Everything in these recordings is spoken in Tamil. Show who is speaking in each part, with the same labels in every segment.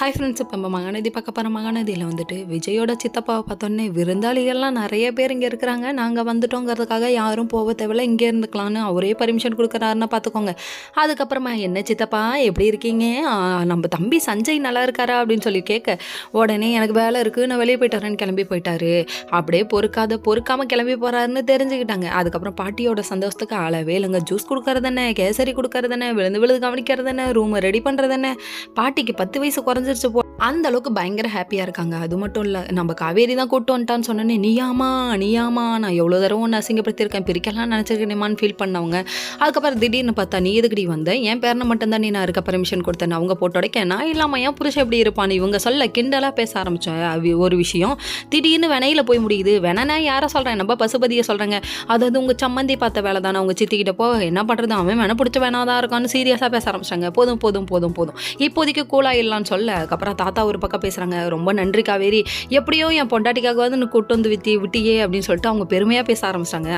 Speaker 1: ஹாய் ஃப்ரெண்ட்ஸ், இப்போ நம்ம மகாநதி பார்க்க போகிற மகாநதியில் வந்துட்டு விஜயோட சித்தப்பாவை பார்த்தோன்னே விருந்தாளிகள்லாம் நிறைய பேர் இங்கே இருக்கிறாங்க. நாங்கள் வந்துட்டோங்கிறதுக்காக யாரும் போக தேவையில்ல, இங்கே இருந்துக்கலான்னு அவரே பர்மிஷன் கொடுக்குறாருன்னு பார்த்துக்கோங்க. அதுக்கப்புறமா என்ன சித்தப்பா எப்படி இருக்கீங்க, நம்ம தம்பி சஞ்சய் நல்லா இருக்காரா அப்படின்னு சொல்லி கேட்க, உடனே எனக்கு வேலை இருக்குது நான் வெளியே போயிட்டாரேன்னு கிளம்பி போயிட்டாரு. அப்படியே பொறுக்காமல் கிளம்பி போகிறாருன்னு தெரிஞ்சுக்கிட்டாங்க. அதுக்கப்புறம் பாட்டியோட சந்தோஷத்துக்கு அளவே இல்லைங்க. ஜூஸ் கொடுக்கறது என்ன, கேசரி கொடுக்கறது என்ன, விழுந்து கவனிக்கிறது என்ன, ரூமை ரெடி பண்ணுறது என்ன. பாட்டிக்கு 10 வயசு குறைஞ்சிருச்சு போ. அந்த அளவுக்கு பயங்கர ஹாப்பியாக இருக்காங்க. அது மட்டும் இல்லை, நம்ம காவேரி தான் கூப்பிட்டு வந்துட்டான்னு சொன்னோன்னே நீயாமா நான் எவ்வளோ தடவை ஒன்று அசிங்கப்படுத்தியிருக்கேன், பிரிக்கலாம் நினச்சிருக்கேனேமான்னு ஃபீல் பண்ணவங்க. அதுக்கப்புறம் திடீர்னு பார்த்தா நீ எதுக்கடி வந்தேன், என் பேரனை மட்டும்தான் நீ நான் இருக்க பர்மிஷன் கொடுத்தேன், அவங்க போட்டு உடைக்க நான் இல்லாமல் என் புருஷன் எப்படி இருப்பான்னு இவங்க சொல்ல கிண்டலாக பேச ஆரம்பித்தேன். ஒரு விஷயம் திடீர்னு வெனையில் போய் முடியுது. வெனனா யாரை சொல்கிறேன், நம்ம பசுபதியை சொல்கிறேங்க. அதாவது உங்கள் சம்மந்தி பார்த்த வேலை தானே, அவங்க சித்திக்கிட்ட போ என்ன பண்ணுறது, அவன் வேணா பிடிச்ச வேணாதான் இருக்கான்னு சீரியஸாக பேச ஆரம்பிச்சாங்க. போதும் இப்போதைக்கு கூலாயிடலான்னு சொல்ல, அதுக்கப்புறம் தாத்தா ஒரு பக்கம் பேசுகிறாங்க, ரொம்ப நன்றி காவேரி, எப்படியோ என் பொண்டாட்டிக்காக வந்து கூட்டு வந்து விட்டியே அப்படின்னு சொல்லிட்டு அவங்க பெருமையாக பேச ஆரம்பிச்சாங்க.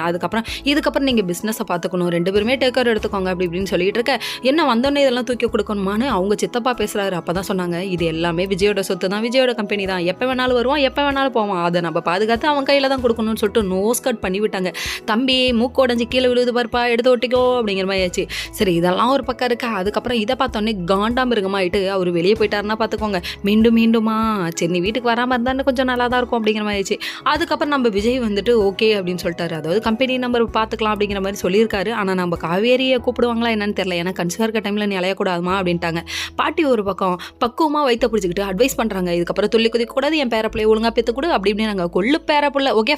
Speaker 1: இதுக்கப்புறம் நீங்கள் பிஸ்னஸை பார்த்துக்கணும், 2 பேருமே டேக்கர் எடுத்துக்கோங்க அப்படி இப்படின்னு சொல்லிட்டு இருக்க. என்ன வந்தோடனே இதெல்லாம் தூக்கி கொடுக்கணுமான்னு அவங்க சித்தப்பா பேசுகிறாரு. அப்போ தான் சொன்னாங்க, இது எல்லாமே விஜயோட சொத்து தான், விஜயோட கம்பெனி தான், எப்போ வேணாலும் வருவான் எப்போ வேணாலும் போவான், அதை நம்ம பாதுகாத்து அவன் கையில் தான் கொடுக்கணும்னு சொல்லிட்டு நோஸ் கட் பண்ணி விட்டாங்க. தம்பி மூக்கோடைஞ்சு கீழே விழுது பார்ப்பா, எடுத்து ஒட்டிக்கோ அப்படிங்கிற மாதிரி ஆச்சு. சரி, இதெல்லாம் ஒரு பக்கம் இருக்கா. அதுக்கப்புறம் இதை பார்த்தோன்னே காண்டாமிருகமாயிட்டு அவர் வெளியே போயிட்டாருன்னா பார்த்துக்கோங்க. மீண்டுமா சரி வீட்டுக்கு வராமல் இருந்தால் கொஞ்சம் நல்லா தான் இருக்கும் அப்படிங்கிற மாதிரி ஆச்சு. அதுக்கப்புறம் நம்ம விஜய் வந்துட்டு ஓகே அப்படின்னு சொல்லிட்டாரு. அதாவது கம்பெனி நம்பர் பார்த்துக்கலாம் அப்படிங்கிற மாதிரி சொல்லியிருக்காரு. ஆனால் நம்ம காவேரியை கூப்பிடுவாங்களா என்னன்னு தெரியல, ஏன்னா கன்சிடர் இருக்க டைமில் நீ அலையக்கூடாதுமா அப்படின்ட்டாங்க. பாட்டி ஒரு பக்கம் பக்குவமாக வைத்த பிடிச்சிக்கிட்டு அட்வைஸ் பண்ணுறாங்க, இதுக்கப்புறம் துள்ளி குதிக்கக்கூடாது, என் பேர பிள்ளைய ஒழுங்காக பெற்றுக்கூடாது அப்படி இப்படின்னு. நாங்கள் கொள்ளு பேர பிள்ளை ஓகே.